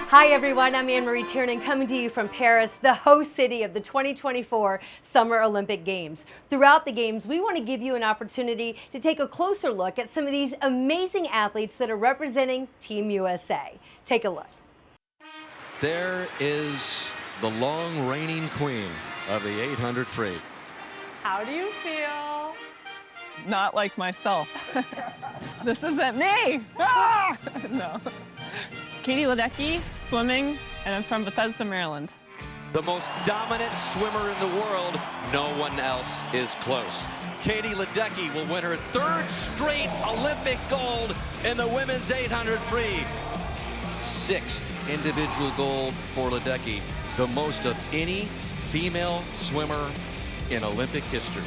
Hi everyone, I'm Anne-Marie Tiernan coming to you from Paris, the host city of the 2024 Summer Olympic Games. Throughout the Games, we want to give you an opportunity to take a closer look at some of these amazing athletes that are representing Team USA. Take a look. There is the long reigning queen of the 800 free. How do you feel? Not like myself. This isn't me. Ah! No. Katie Ledecky, swimming, and I'm from Bethesda, Maryland. The most dominant swimmer in the world. No one else is close. Katie Ledecky will win her third straight Olympic gold in the women's 800 free. Sixth individual gold for Ledecky, the most of any female swimmer in Olympic history.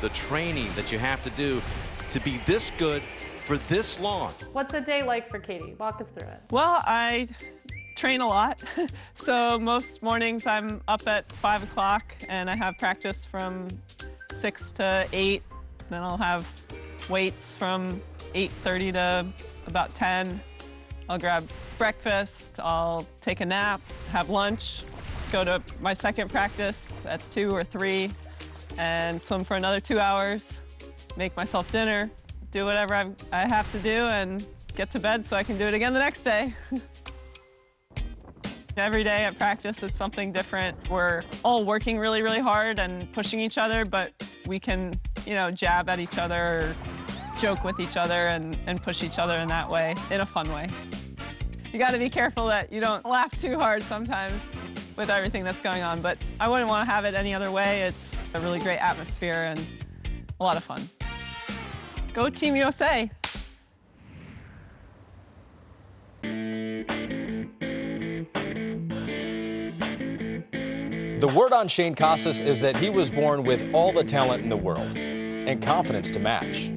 The training that you have to do to be this good for this long. What's a day like for Katie? Walk us through it. Well, I train a lot. So most mornings I'm up at 5 o'clock and I have practice from 6 to 8. Then I'll have weights from 8:30 to about 10. I'll grab breakfast, I'll take a nap, have lunch, go to my second practice at 2 or 3, and swim for another 2 hours, make myself dinner, do whatever I have to do, and get to bed so I can do it again the next day. Every day at practice, it's something different. We're all working really, really hard and pushing each other, but we can, jab at each other, or joke with each other and push each other in that way, in a fun way. You gotta be careful that you don't laugh too hard sometimes with everything that's going on, but I wouldn't want to have it any other way. It's a really great atmosphere and a lot of fun. Go Team USA! The word on Shane Casas is that he was born with all the talent in the world and confidence to match.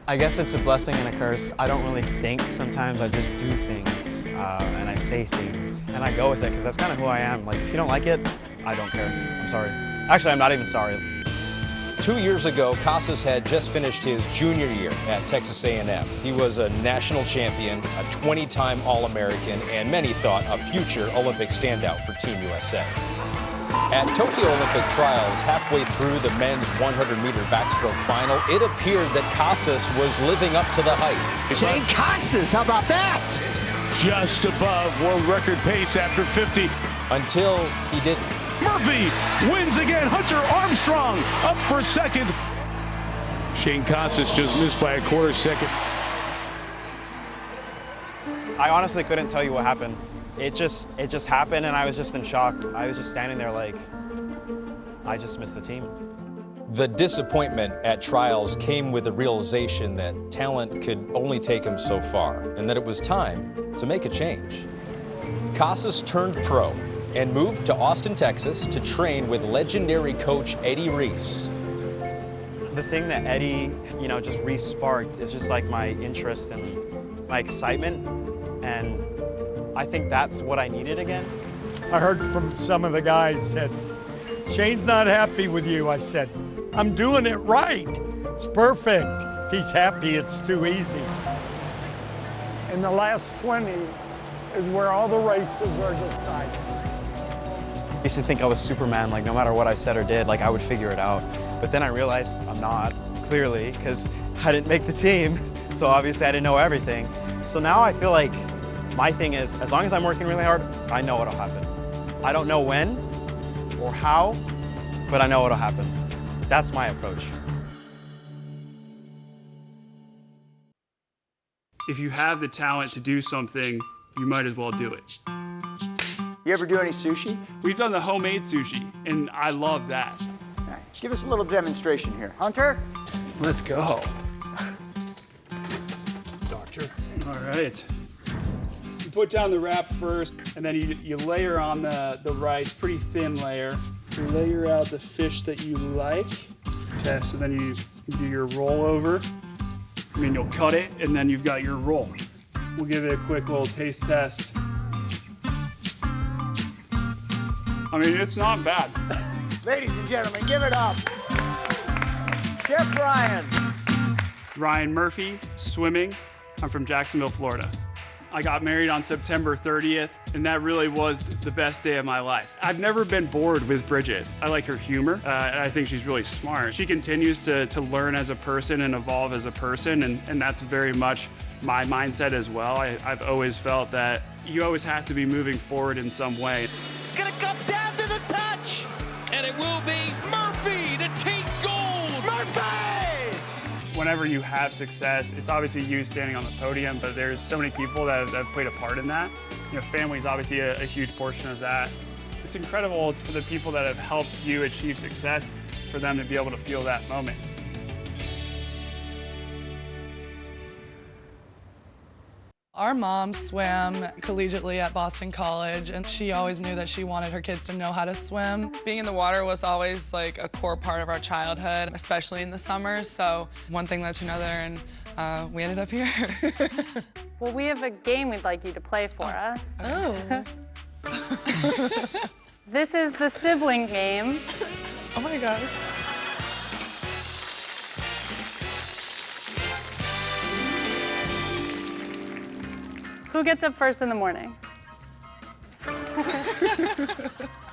I guess it's a blessing and a curse. I don't really think sometimes. I just do things and I say things and I go with it because that's kind of who I am. Like, if you don't like it, I don't care. I'm sorry. Actually, I'm not even sorry. 2 years ago, Casas had just finished his junior year at Texas A&M. He was a national champion, a 20-time All-American, and many thought a future Olympic standout for Team USA. At Tokyo Olympic trials, halfway through the men's 100-meter backstroke final, it appeared that Casas was living up to the hype. Shane Casas, how about that? Just above world record pace after 50. Until he didn't. Murphy wins again. Hunter Armstrong up for second. Shane Casas just missed by a quarter second. I honestly couldn't tell you what happened. It just happened and I was just in shock. I was just standing there like, I just missed the team. The disappointment at trials came with the realization that talent could only take him so far and that it was time to make a change. Casas turned pro and moved to Austin, Texas to train with legendary coach Eddie Reese. The thing that Eddie, just re-sparked is just like my interest and my excitement, and I think that's what I needed again. I heard from some of the guys said, Shane's not happy with you. I said, I'm doing it right. It's perfect. If he's happy, it's too easy. And the last 20 is where all the races are decided. I used to think I was Superman, like no matter what I said or did, like I would figure it out. But then I realized I'm not, clearly, because I didn't make the team. So obviously I didn't know everything. So now I feel like my thing is, as long as I'm working really hard, I know what'll happen. I don't know when or how, but I know what'll happen. That's my approach. If you have the talent to do something, you might as well do it. You ever do any sushi? We've done the homemade sushi, and I love that. All right, give us a little demonstration here. Hunter? Let's go. Doctor. All right. You put down the wrap first, and then you layer on the rice, pretty thin layer. You layer out the fish that you like. Okay, so then you do your roll over. You'll cut it, and then you've got your roll. We'll give it a quick little taste test. It's not bad. Ladies and gentlemen, give it up. Chef Ryan. Ryan Murphy, swimming. I'm from Jacksonville, Florida. I got married on September 30th, and that really was the best day of my life. I've never been bored with Bridget. I like her humor, and I think she's really smart. She continues to learn as a person and evolve as a person, and that's very much my mindset as well. I've always felt that you always have to be moving forward in some way. It's gonna come down to the touch, and it will be Murphy to take gold. Murphy! Whenever you have success, it's obviously you standing on the podium, but there's so many people that have played a part in that. You know, family is obviously a huge portion of that. It's incredible for the people that have helped you achieve success, for them to be able to feel that moment. Our mom swam collegiately at Boston College, and she always knew that she wanted her kids to know how to swim. Being in the water was always like a core part of our childhood, especially in the summers. So one thing led to another, and we ended up here. Well, we have a game we'd like you to play for us. Oh. This is the sibling game. Oh my gosh. Who gets up first in the morning?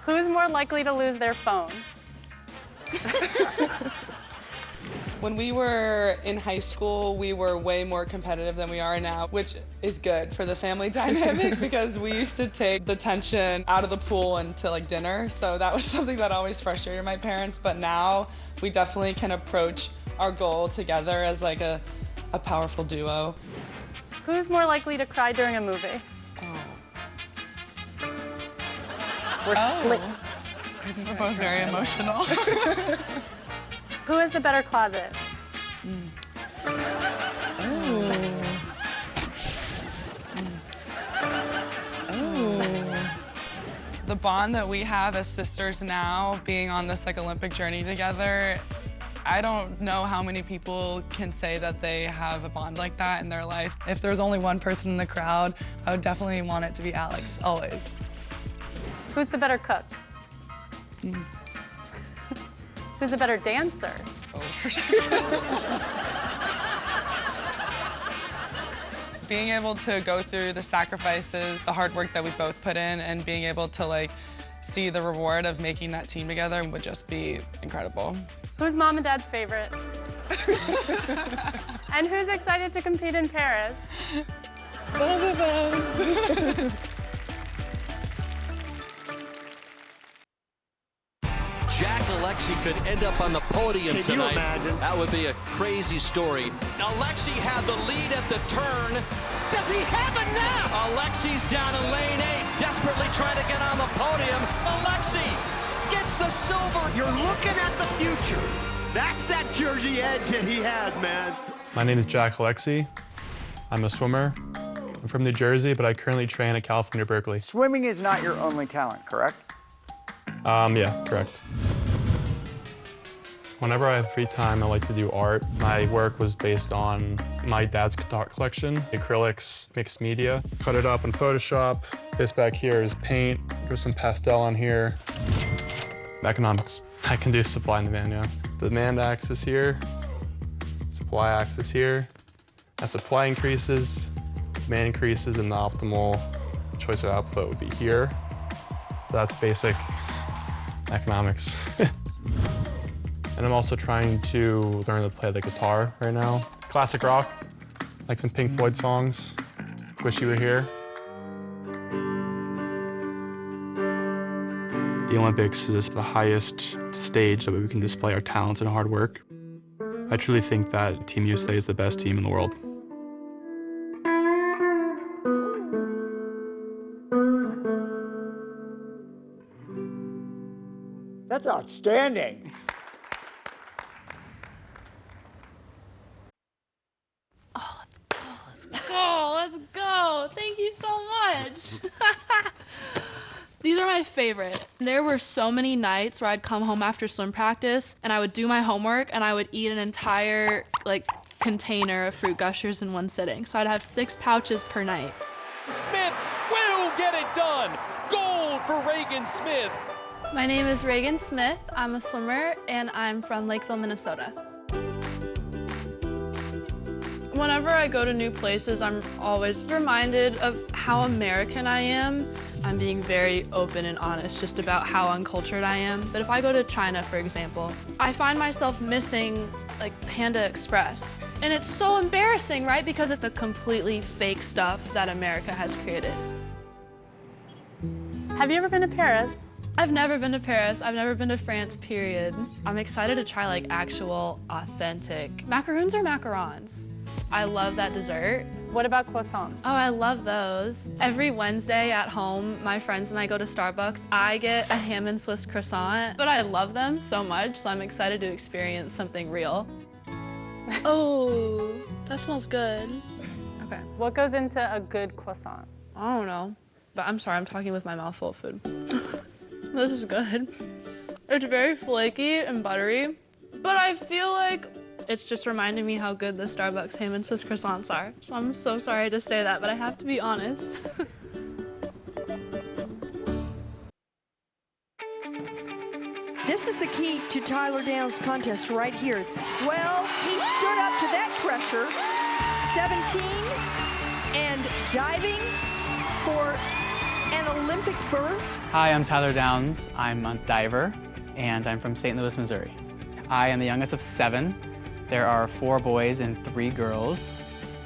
Who's more likely to lose their phone? When we were in high school, we were way more competitive than we are now, which is good for the family dynamic because we used to take the tension out of the pool and to like dinner. So that was something that always frustrated my parents. But now we definitely can approach our goal together as like a powerful duo. Who's more likely to cry during a movie? We're split. I think we're both very emotional. Who has the better closet? The bond that we have as sisters now, being on this like Olympic journey together, I don't know how many people can say that they have a bond like that in their life. If there's only one person in the crowd, I would definitely want it to be Alex, always. Who's the better cook? Who's the better dancer? Being able to go through the sacrifices, the hard work that we both put in, and being able to like see the reward of making that team together would just be incredible. Who's mom and dad's favorite? And who's excited to compete in Paris? Both of us. Jack Alexi could end up on the podium Can tonight. you imagine? That would be a crazy story. Alexi had the lead at the turn. Does he have it now? Alexi's down in lane 8, desperately trying to get on the podium. Alexi gets the silver. You're looking at the future. That's that Jersey edge that he has, man. My name is Jack Alexi. I'm a swimmer. I'm from New Jersey, but I currently train at California, Berkeley. Swimming is not your only talent, correct? Yeah, correct. Whenever I have free time, I like to do art. My work was based on my dad's art collection, acrylics, mixed media. Cut it up in Photoshop. This back here is paint. There's some pastel on here. Economics. I can do supply and demand, yeah. The demand axis here, supply axis here. As supply increases, demand increases, and the optimal choice of output would be here. So that's basic economics. And I'm also trying to learn to play the guitar right now. Classic rock, like some Pink Floyd songs. Wish You Were Here. The Olympics is the highest stage that we can display our talent and hard work. I truly think that Team USA is the best team in the world. That's outstanding. Let's go. Thank you so much. These are my favorite. There were so many nights where I'd come home after swim practice and I would do my homework and I would eat an entire container of Fruit Gushers in one sitting. So I'd have 6 pouches per night. Smith will get it done. Gold for Regan Smith. My name is Regan Smith. I'm a swimmer and I'm from Lakeville, Minnesota. Whenever I go to new places, I'm always reminded of how American I am. I'm being very open and honest just about how uncultured I am. But if I go to China, for example, I find myself missing like Panda Express. And it's so embarrassing, right? Because it's the completely fake stuff that America has created. Have you ever been to Paris? I've never been to Paris. I've never been to France, period. I'm excited to try like actual, authentic macaroons or macarons. I love that dessert. What about croissants? Oh, I love those. Every Wednesday at home, my friends and I go to Starbucks. I get a ham and Swiss croissant, but I love them so much, so I'm excited to experience something real. Oh, that smells good. Okay. What goes into a good croissant? I don't know, but I'm sorry, I'm talking with my mouth full of food. This is good. It's very flaky and buttery, but I feel like it's just reminding me how good the Starbucks ham and Swiss croissants are. So I'm so sorry to say that, but I have to be honest. This is the key to Tyler Downs' contest right here. Well, he stood up to that pressure. 17 and diving for an Olympic berth. Hi, I'm Tyler Downs. I'm a diver, and I'm from St. Louis, Missouri. I am the youngest of 7. There are 4 boys and 3 girls.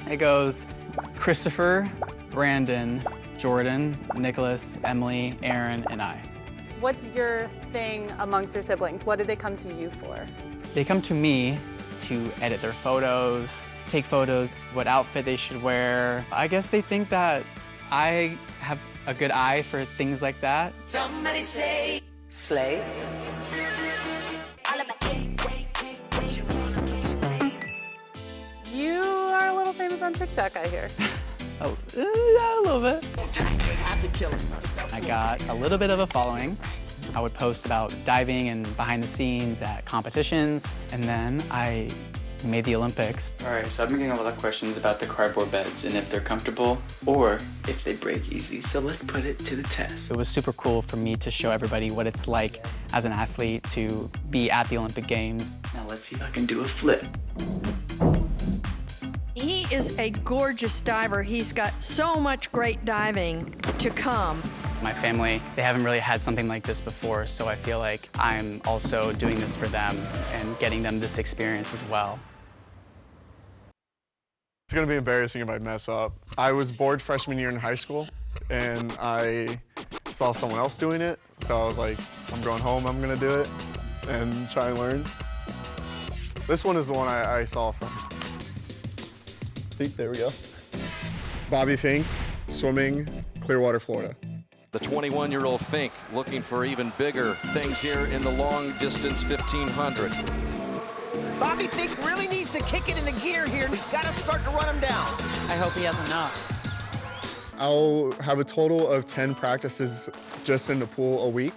It goes Christopher, Brandon, Jordan, Nicholas, Emily, Aaron, and I. What's your thing amongst your siblings? What did they come to you for? They come to me to edit their photos, take photos, what outfit they should wear. I guess they think that I have a good eye for things like that. Somebody say slave. You are a little famous on TikTok, I hear. Oh, yeah, a little bit. I got a little bit of a following. I would post about diving and behind the scenes at competitions, and then I made the Olympics. All right, so I've been getting a lot of questions about the cardboard beds and if they're comfortable or if they break easy, so let's put it to the test. It was super cool for me to show everybody what it's like as an athlete to be at the Olympic Games. Now let's see if I can do a flip. He is a gorgeous diver. He's got so much great diving to come. My family, they haven't really had something like this before, so I feel like I'm also doing this for them and getting them this experience as well. It's gonna be embarrassing if I mess up. I was bored freshman year in high school, and I saw someone else doing it, so I was like, I'm going home, I'm gonna do it, and try and learn. This one is the one I saw from. See, there we go. Bobby Fink, swimming, Clearwater, Florida. The 21-year-old Fink looking for even bigger things here in the long distance 1500. Bobby Fink really needs to kick it into gear here. He's got to start to run him down. I hope he has enough. I'll have a total of 10 practices just in the pool a week.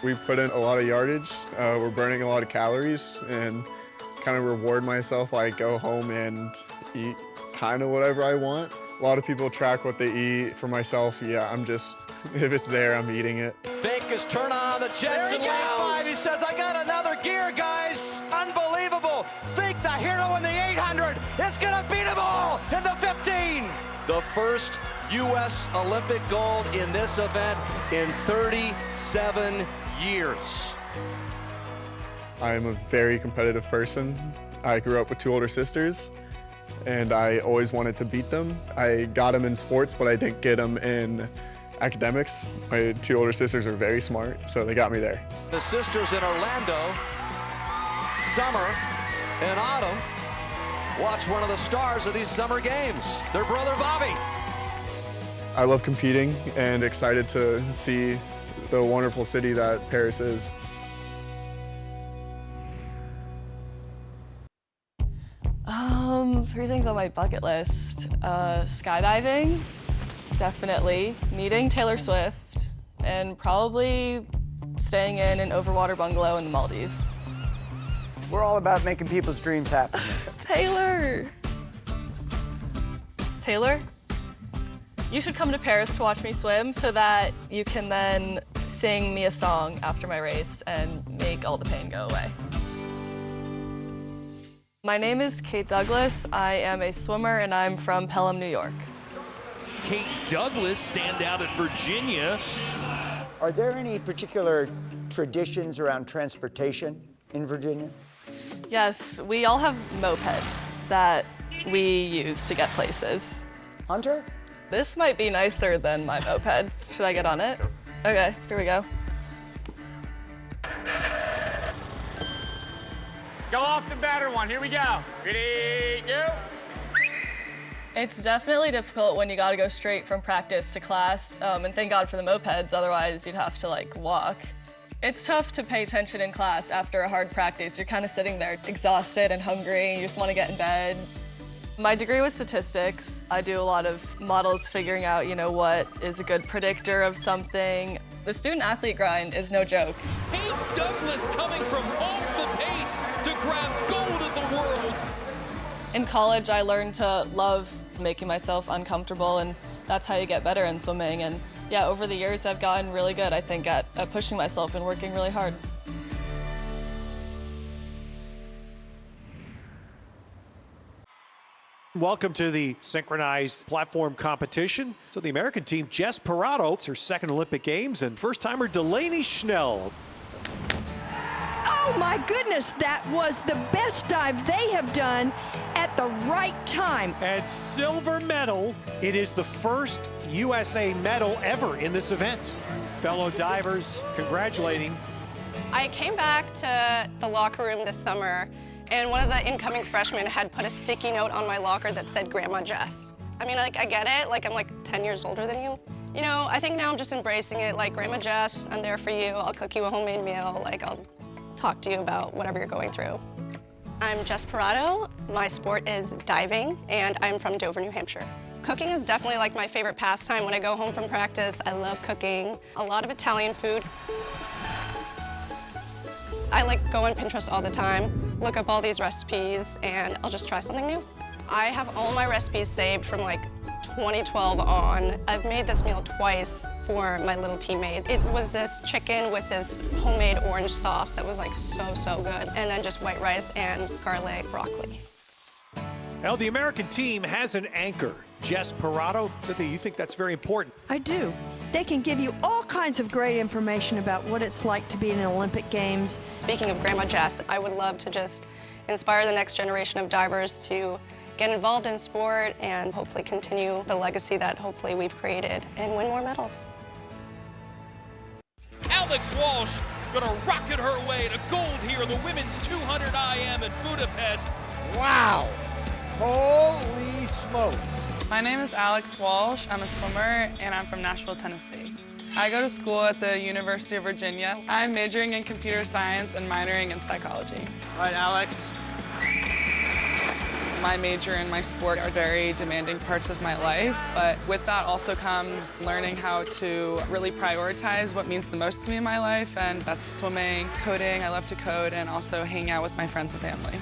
We put in a lot of yardage. We're burning a lot of calories and kind of reward myself. I go home and eat kind of whatever I want. A lot of people track what they eat. For myself, yeah, I'm just, if it's there, I'm eating it. Fink is turning on the jets in lane 5. He says, I got another gear, guys. Unbelievable. Fink, the hero in the 800, is going to beat them all in the 15. The first U.S. Olympic gold in this event in 37 years. I'm a very competitive person. I grew up with 2 older sisters, and I always wanted to beat them. I got them in sports, but I didn't get them in academics. My 2 older sisters are very smart, so they got me there. The sisters in Orlando, Summer and Autumn, watch one of the stars of these summer games, their brother Bobby. I love competing and excited to see the wonderful city that Paris is. Three things on my bucket list. Skydiving, definitely. Meeting Taylor Swift, and probably staying in an overwater bungalow in the Maldives. We're all about making people's dreams happen. Taylor! Taylor, you should come to Paris to watch me swim so that you can then sing me a song after my race and make all the pain go away. My name is Kate Douglas. I am a swimmer and I'm from Pelham, New York. Kate Douglas, stand out at Virginia. Are there any particular traditions around transportation in Virginia? Yes, we all have mopeds that we use to get places. Hunter? This might be nicer than my moped. Should I get on it? Okay, here we go. Go off the better one. Here we go. Ready, go. It's definitely difficult when you gotta go straight from practice to class, and thank God for the mopeds, otherwise you'd have to like walk. It's tough to pay attention in class after a hard practice. You're kind of sitting there exhausted and hungry, you just want to get in bed. My degree was statistics. I do a lot of models figuring out, what is a good predictor of something. The student-athlete grind is no joke. Kate Douglas coming from off the pace to grab gold of the world. In college, I learned to love making myself uncomfortable, and that's how you get better in swimming. And yeah, over the years, I've gotten really good, I think, at pushing myself and working really hard. Welcome to the synchronized platform competition. So the American team, Jess Parado, it's her second Olympic Games, and first-timer Delaney Schnell. Oh my goodness, that was the best dive they have done at the right time. And silver medal. It is the first USA medal ever in this event. Fellow divers congratulating. I came back to the locker room this summer, and one of the incoming freshmen had put a sticky note on my locker that said Grandma Jess. I mean, I get it, I'm 10 years older than you. I think now I'm just embracing it, Grandma Jess, I'm there for you, I'll cook you a homemade meal, I'll talk to you about whatever you're going through. I'm Jess Parado, my sport is diving, and I'm from Dover, New Hampshire. Cooking is definitely my favorite pastime. When I go home from practice, I love cooking, a lot of Italian food. I go on Pinterest all the time, look up all these recipes, and I'll just try something new. I have all my recipes saved from 2012 on. I've made this meal twice for my little teammate. It was this chicken with this homemade orange sauce that was so good, and then just white rice and garlic broccoli. Well, the American team has an anchor, Jess Parado. Cynthia, you think that's very important? I do. They can give you all kinds of great information about what it's like to be in the Olympic Games. Speaking of Grandma Jess, I would love to just inspire the next generation of divers to get involved in sport and hopefully continue the legacy that hopefully we've created and win more medals. Alex Walsh gonna rocket her way to gold here in the women's 200 IM in Budapest. Wow. Holy smokes. My name is Alex Walsh. I'm a swimmer, and I'm from Nashville, Tennessee. I go to school at the University of Virginia. I'm majoring in computer science and minoring in psychology. All right, Alex. My major and my sport are very demanding parts of my life, but with that also comes learning how to really prioritize what means the most to me in my life, and that's swimming, coding, I love to code, and also hanging out with my friends and family.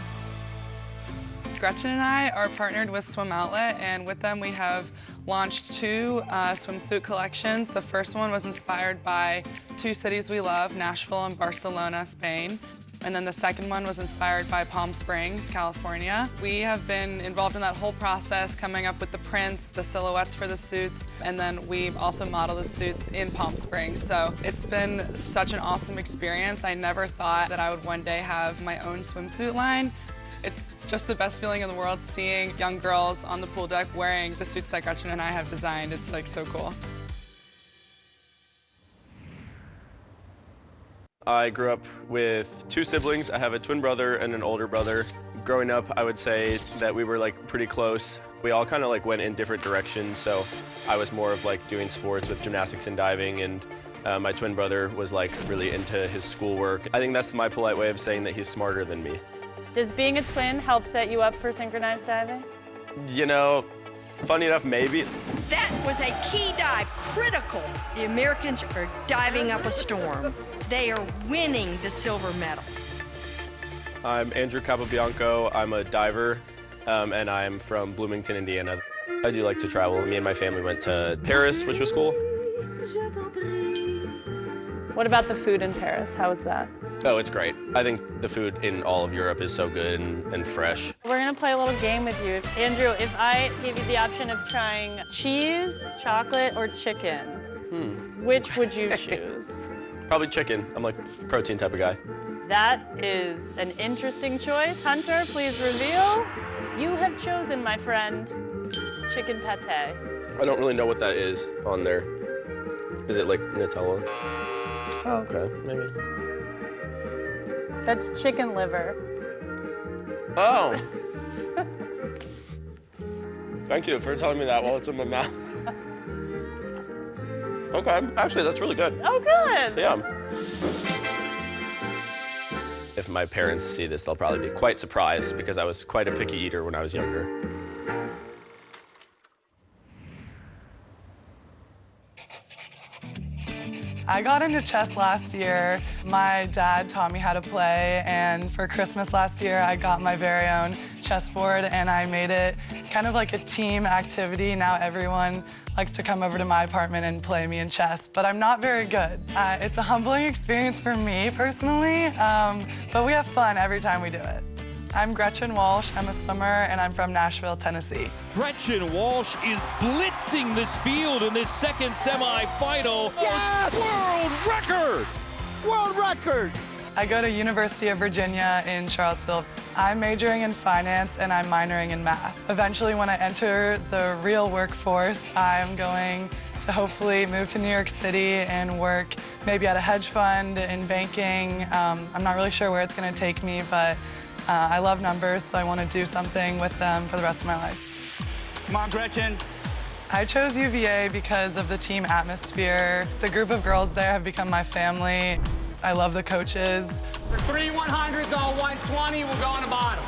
Gretchen and I are partnered with Swim Outlet, and with them we have launched two swimsuit collections. The first one was inspired by two cities we love, Nashville and Barcelona, Spain. And then the second one was inspired by Palm Springs, California. We have been involved in that whole process, coming up with the prints, the silhouettes for the suits, and then we also model the suits in Palm Springs. So it's been such an awesome experience. I never thought that I would one day have my own swimsuit line. It's just the best feeling in the world seeing young girls on the pool deck wearing the suits that Gretchen and I have designed. It's so cool. I grew up with two siblings. I have a twin brother and an older brother. Growing up, I would say that we were pretty close. We all kind of went in different directions. So I was more of doing sports with gymnastics and diving, and my twin brother was really into his schoolwork. I think that's my polite way of saying that he's smarter than me. Does being a twin help set you up for synchronized diving? Funny enough, maybe. That was a key dive, critical. The Americans are diving up a storm. They are winning the silver medal. I'm Andrew Capobianco. I'm a diver, and I'm from Bloomington, Indiana. I do like to travel. Me and my family went to Paris, which was cool. What about the food in Paris? How was that? Oh, it's great. I think the food in all of Europe is so good and fresh. We're gonna play a little game with you. Andrew, if I gave you the option of trying cheese, chocolate, or chicken, which would you choose? Probably chicken. I'm like a protein type of guy. That is an interesting choice. Hunter, please reveal. You have chosen, my friend, chicken pate. I don't really know what that is on there. Is it like Nutella? Oh, okay, maybe. That's chicken liver. Oh. Thank you for telling me that while it's in my mouth. Okay, actually, that's really good. Oh, good. Yeah. If my parents see this, they'll probably be quite surprised because I was quite a picky eater when I was younger. I got into chess last year. My dad taught me how to play, and for Christmas last year, I got my very own chessboard, and I made it kind of like a team activity. Now everyone likes to come over to my apartment and play me in chess, but I'm not very good. It's a humbling experience for me personally, but we have fun every time we do it. I'm Gretchen Walsh, I'm a swimmer, and I'm from Nashville, Tennessee. Gretchen Walsh is blitzing this field in this second semifinal. Yes! World record! World record! I go to University of Virginia in Charlottesville. I'm majoring in finance and I'm minoring in math. Eventually, when I enter the real workforce, I'm going to hopefully move to New York City and work maybe at a hedge fund, in banking. I'm not really sure where it's going to take me, but I love numbers, so I want to do something with them for the rest of my life. Come on, Gretchen. I chose UVA because of the team atmosphere. The group of girls there have become my family. I love the coaches. For 3 100s on 120, we'll go on the bottom.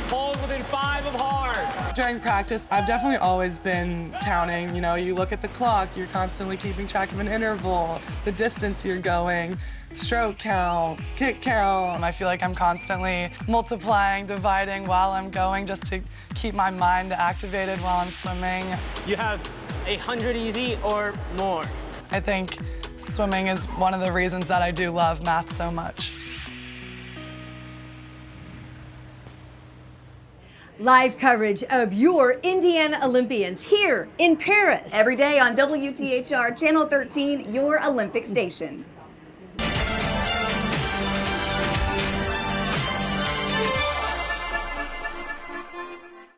Hold within 5 of hard. During practice, I've definitely always been counting. You know, you look at the clock, you're constantly keeping track of an interval, the distance you're going, stroke count, kick count. I feel like I'm constantly multiplying, dividing while I'm going just to keep my mind activated while I'm swimming. You have 100 easy or more. I think swimming is one of the reasons that I do love math so much. Live coverage of your Indiana Olympians here in Paris. Every day on WTHR Channel 13, your Olympic station.